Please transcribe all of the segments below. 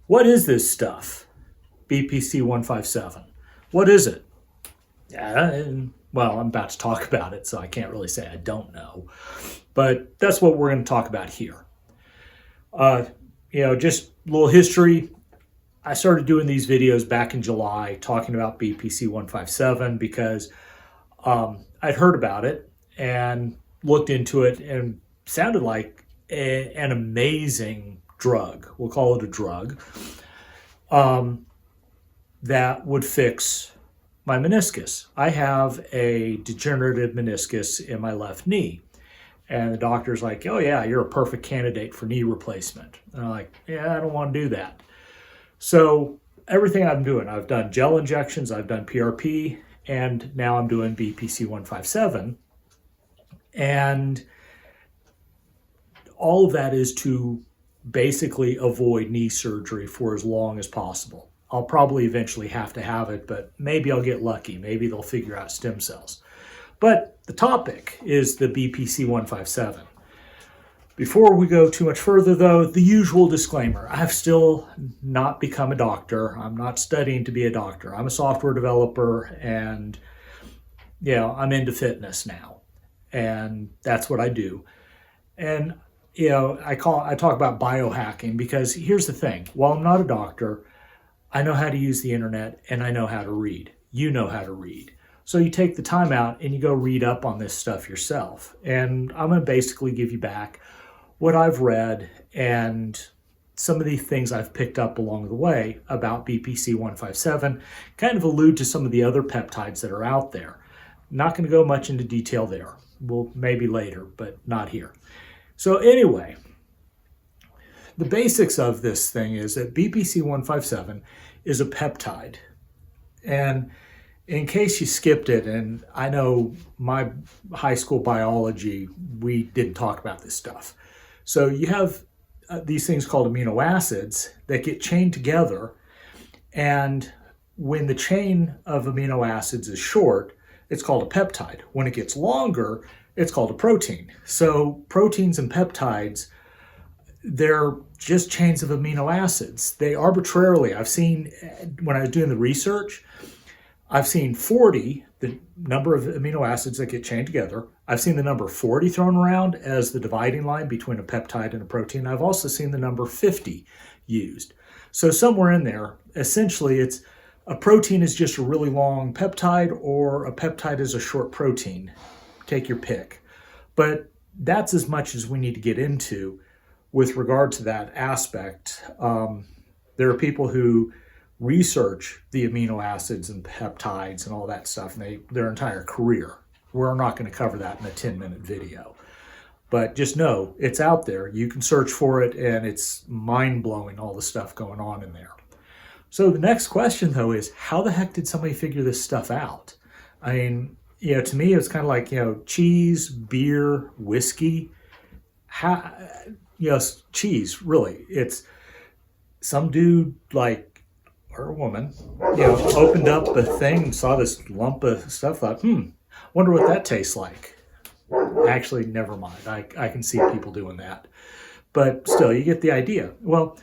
What is this stuff? BPC-157. What is it? Well, I'm about to talk about it, so I can't really say I don't know. But that's what we're going to talk about here. Just a little history. I started doing these videos back in July talking about BPC-157 because I'd heard about it and looked into it and sounded like an amazing drug. We'll call it a drug that would fix my meniscus. I have a degenerative meniscus in my left knee. And the doctor's like, oh yeah, you're a perfect candidate for knee replacement. And I'm like, yeah, I don't want to do that. So everything I'm doing, I've done gel injections, I've done PRP, and now I'm doing BPC-157. And all of that is to basically avoid knee surgery for as long as possible. I'll probably eventually have to have it, but maybe I'll get lucky. Maybe they'll figure out stem cells. But the topic is the BPC-157. Before we go too much further, though, the usual disclaimer. I've still not become a doctor. I'm not studying to be a doctor. I'm a software developer, and I'm into fitness now. And that's what I do. And I talk about biohacking because here's the thing. While I'm not a doctor, I know how to use the internet and I know how to read. You know how to read. So you take the time out and you go read up on this stuff yourself. And I'm going to basically give you back what I've read and some of the things I've picked up along the way about BPC-157, kind of allude to some of the other peptides that are out there. Not going to go much into detail there. Well, maybe later, but not here. So anyway, the basics of this thing is that BPC-157 is a peptide. And in case you skipped it, and I know my high school biology, we didn't talk about this stuff. So you have these things called amino acids that get chained together. And when the chain of amino acids is short, it's called a peptide. When it gets longer, it's called a protein. So proteins and peptides, they're just chains of amino acids. They arbitrarily, I've seen, when I was doing the research, I've seen 40, the number of amino acids that get chained together. I've seen the number 40 thrown around as the dividing line between a peptide and a protein. I've also seen the number 50 used. So somewhere in there, essentially it's a protein is just a really long peptide, or a peptide is a short protein. Take your pick. But that's as much as we need to get into with regard to that aspect. There are people who research the amino acids and peptides and all that stuff, and their entire career. We're not going to cover that in a 10-minute video. But just know it's out there. You can search for it, and it's mind-blowing, all the stuff going on in there. So the next question, though, is how the heck did somebody figure this stuff out? I mean, to me, it's kind of like, cheese, beer, whiskey. Cheese, really. It's some dude, or a woman, opened up a thing and saw this lump of stuff, thought, wonder what that tastes like. Actually, never mind. I can see people doing that. But still, you get the idea. Well,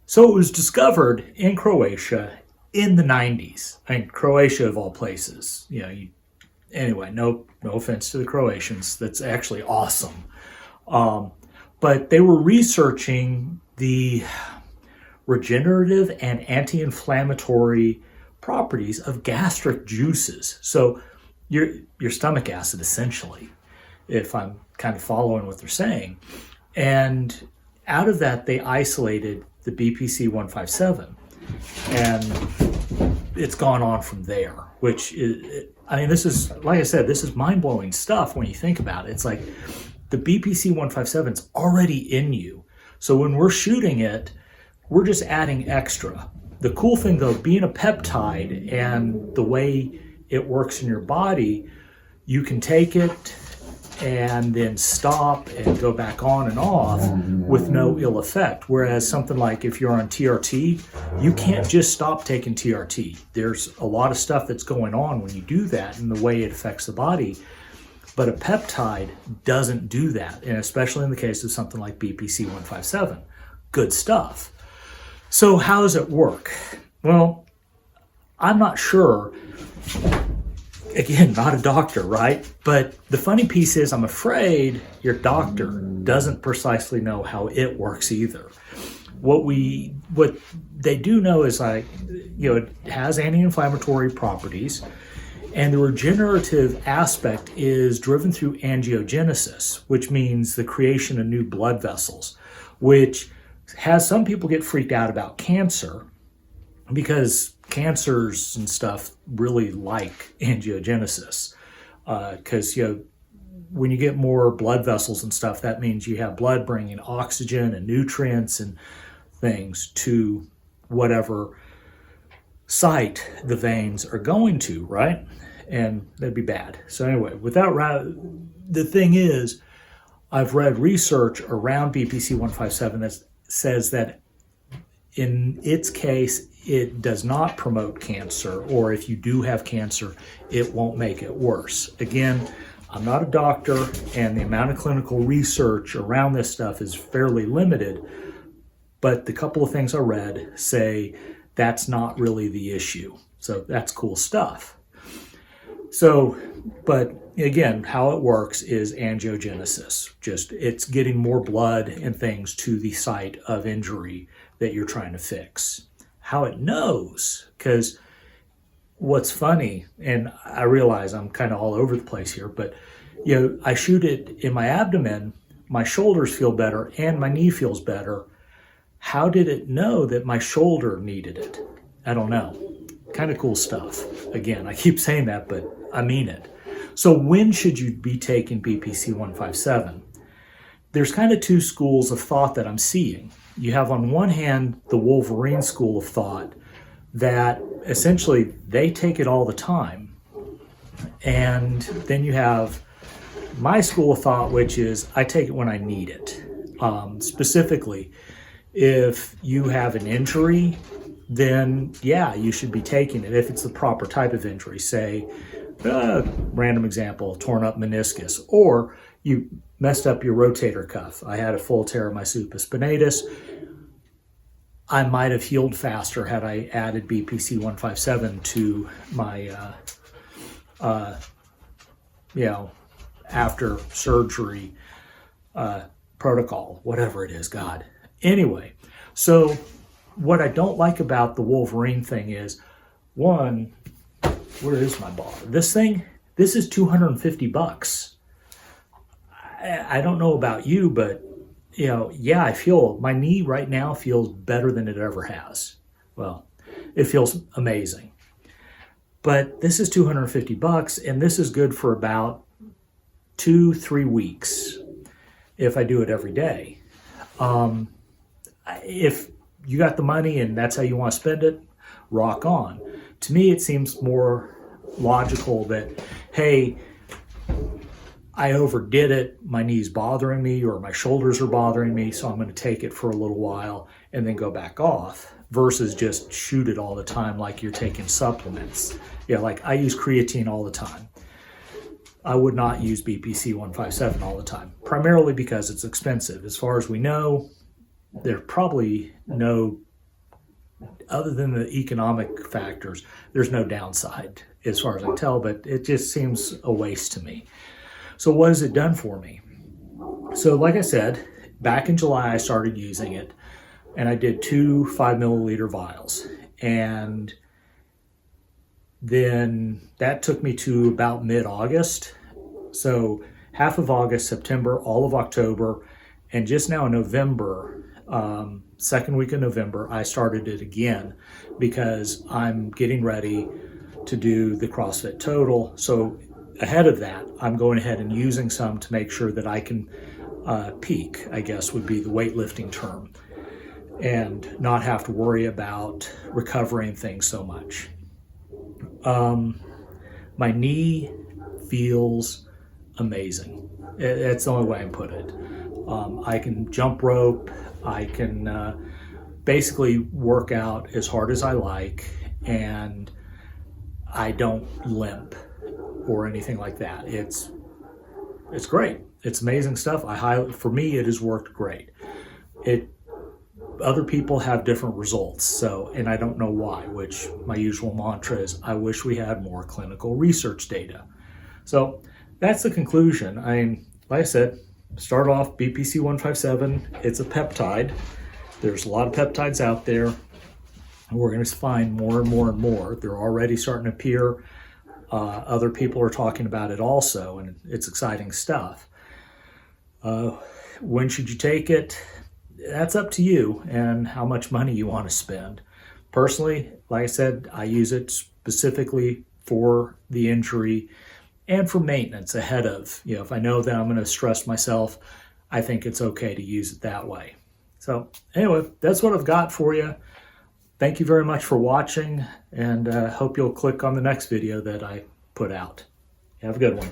so it was discovered in Croatia in the 90s. I mean, Croatia of all places. Anyway, no offense to the Croatians. That's actually awesome. But they were researching the regenerative and anti-inflammatory properties of gastric juices. So your stomach acid, essentially, if I'm kind of following what they're saying. And out of that, they isolated the BPC-157. And it's gone on from there, which is, this is, like I said, this is mind-blowing stuff when you think about it. It's like the BPC-157 is already in you. So when we're shooting it, we're just adding extra. The cool thing, though, being a peptide and the way it works in your body, you can take it and then stop and go back on and off with no ill effect. Whereas something like if you're on TRT, you can't just stop taking TRT. There's a lot of stuff that's going on when you do that and the way it affects the body. But a peptide doesn't do that, and especially in the case of something like BPC-157. Good stuff. So how does it work? Well, I'm not sure. Again, not a doctor, right? But the funny piece is I'm afraid your doctor doesn't precisely know how it works either. What they do know is it has anti-inflammatory properties, and the regenerative aspect is driven through angiogenesis, which means the creation of new blood vessels, which has some people get freaked out about cancer because cancers and stuff really like angiogenesis. Because when you get more blood vessels and stuff, that means you have blood bringing oxygen and nutrients and things to whatever site the veins are going to, right? And that'd be bad. So anyway, the thing is, I've read research around BPC-157 that says that in its case, it does not promote cancer, or if you do have cancer, it won't make it worse. Again, I'm not a doctor, and the amount of clinical research around this stuff is fairly limited, but the couple of things I read say that's not really the issue. So that's cool stuff. So, but again, how it works is angiogenesis. Just it's getting more blood and things to the site of injury that you're trying to fix. How it knows, because what's funny, and I realize I'm kind of all over the place here, but I shoot it in my abdomen, my shoulders feel better, and my knee feels better. How did it know that my shoulder needed it? I don't know. Kind of cool stuff. Again, I keep saying that, but I mean it. So when should you be taking BPC-157? There's kind of two schools of thought that I'm seeing. You have on one hand the Wolverine school of thought that essentially they take it all the time. And then you have my school of thought, which is I take it when I need it. Specifically, if you have an injury, then yeah, you should be taking it if it's the proper type of injury. Say, random example, torn up meniscus, or you messed up your rotator cuff. I had a full tear of my supraspinatus. I might have healed faster had I added BPC-157 to my, after surgery protocol, whatever it is, God. Anyway, so what I don't like about the Wolverine thing is, one, where is my bar? This is $250. I don't know about you, but I feel my knee right now feels better than it ever has. Well, it feels amazing. But this is $250, and this is good for about 2-3 weeks if I do it every day. If you got the money and that's how you want to spend it, rock on. To me, it seems more logical that, hey, I overdid it, my knee's bothering me or my shoulders are bothering me, so I'm going to take it for a little while and then go back off, versus just shoot it all the time like you're taking supplements. Like I use creatine all the time. I would not use BPC-157 all the time, primarily because it's expensive. As far as we know, there's probably no, other than the economic factors, there's no downside as far as I can tell, but it just seems a waste to me. So what has it done for me? So like I said, back in July, I started using it, and I did 2 5-milliliter vials. And then that took me to about mid-August. So half of August, September, all of October, and just now in November, second week of November, I started it again because I'm getting ready to do the CrossFit Total. So ahead of that, I'm going ahead and using some to make sure that I can peak, I guess would be the weightlifting term, and not have to worry about recovering things so much. My knee feels amazing. That's the only way I can put it. I can jump rope. I can basically work out as hard as I like, and I don't limp or anything like that. It's great. It's amazing stuff. For me, it has worked great. other people have different results. So, and I don't know why, which my usual mantra is, I wish we had more clinical research data. So that's the conclusion. I mean, like I said, start off BPC-157. It's a peptide. There's a lot of peptides out there. And we're going to find more and more and more. They're already starting to appear. Other people are talking about it also, and it's exciting stuff. When should you take it? That's up to you and how much money you want to spend. Personally, like I said, I use it specifically for the injury and for maintenance ahead of, if I know that I'm going to stress myself, I think it's okay to use it that way. So anyway, that's what I've got for you. Thank you very much for watching, and hope you'll click on the next video that I put out. Have a good one.